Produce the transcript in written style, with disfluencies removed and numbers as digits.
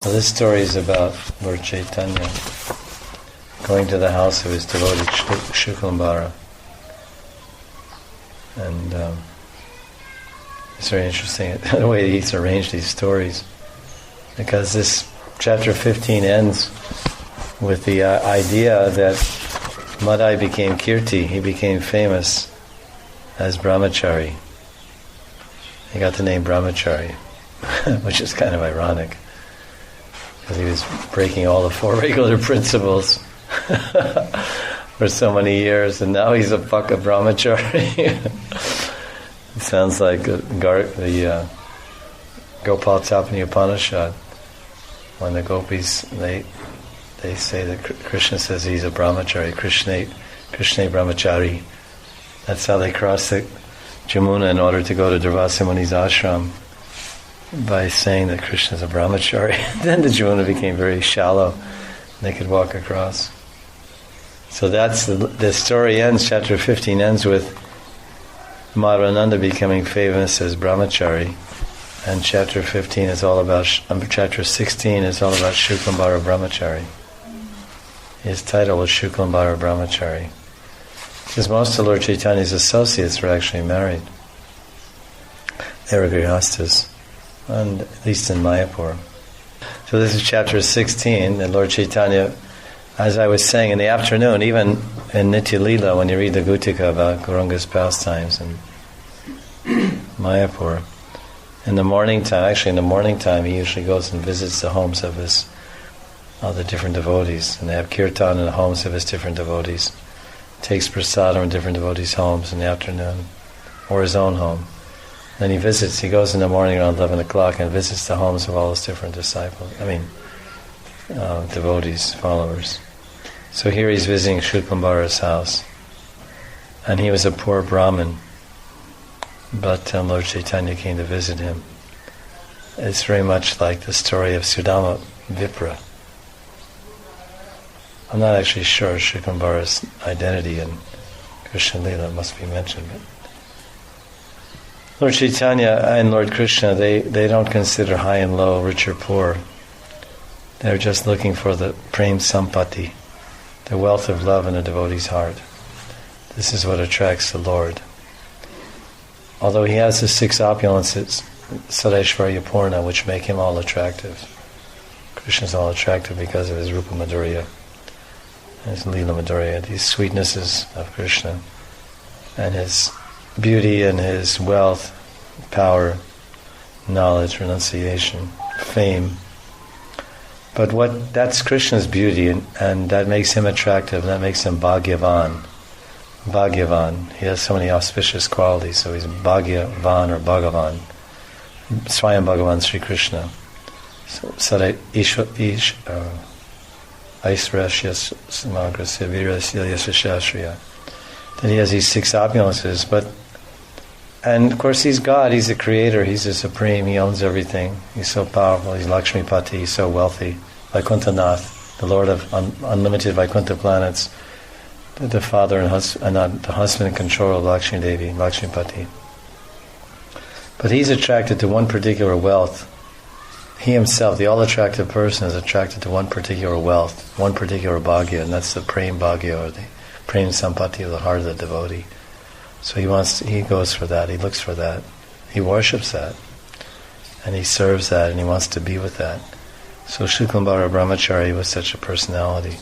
Well, this story is about Lord Chaitanya going to the house of his devotee Shuklambara. And it's very interesting the way he's arranged these stories, because this chapter 15 ends with the idea that Madai became Kirti, he became famous as Brahmachari. He got the name Brahmachari, which is kind of ironic, because he was breaking all the four regular principles for so many years, and now he's a Paka Brahmachari. It sounds like the Gopal Tapani Upanishad, when the gopis, they say that Krishna says he's a Brahmachari, Krishna Brahmachari. That's how they cross the Jamuna in order to go to Durvasa Muni's ashram, by saying that Krishna is a Brahmachari. Then the Jamuna became very shallow, they could walk across. So that's the story ends, chapter 15 ends with Madhavananda becoming famous as Brahmachari, and chapter 15 is all about, chapter 16 is all about Shuklambara Brahmachari. His title was Shuklambara Brahmachari, because most of Lord Chaitanya's associates were actually married. They were grihastas, and at least in Mayapur. So this is chapter 16, and Lord Chaitanya, as I was saying in the afternoon, even in Nitya Lila, when you read the Gutika about Gauranga's pastimes in Mayapur, in the morning time, he usually goes and visits the homes of all the different devotees, and they have kirtan in the homes of his different devotees. Takes prasadam in different devotees' homes in the afternoon, or his own home. Then he goes in the morning around 11 o'clock and visits the homes of all his different devotees, followers. So here he's visiting Shuklambara's house, and he was a poor Brahmin, but Lord Chaitanya came to visit him. It's very much like the story of Sudama Vipra. I'm not actually sure Shuklambara's identity in Krishna Lila must be mentioned, but Lord Chaitanya and Lord Krishna, they don't consider high and low, rich or poor. They're just looking for the prem sampati, the wealth of love in a devotee's heart. This is what attracts the Lord. Although he has the six opulences, Sadeshvarya Purna, which make him all attractive. Krishna is all attractive because of his Rupa Madhurya, his Lila Madhurya, these sweetnesses of Krishna, and his beauty and his wealth, power, knowledge, renunciation, fame. But that's Krishna's beauty, and that makes him attractive, and that makes him Bhagyavan. Bhagyavan. He has so many auspicious qualities, so he's Bhagyavan or Bhagavan. Swayam Bhagavan Sri Krishna. So Aisrasya Samagrasya Virasya Yasashashriya. Then he has these six opulences, and of course he's God, he's the creator, he's the supreme, he owns everything, he's so powerful, he's Lakshmipati, he's so wealthy. Vaikuntanath, the Lord of unlimited Vaikuntha planets, the father and the husband and controller of Lakshmi Devi, Lakshmipati. But he's attracted to one particular wealth. He himself, the all-attractive person, is attracted to one particular wealth, one particular bhagya, and that's the prem bhagya, or the prem sampati of the heart of the devotee. So he goes for that, he looks for that, he worships that, and he serves that, and he wants to be with that. So Shuklambara Brahmachari was such a personality.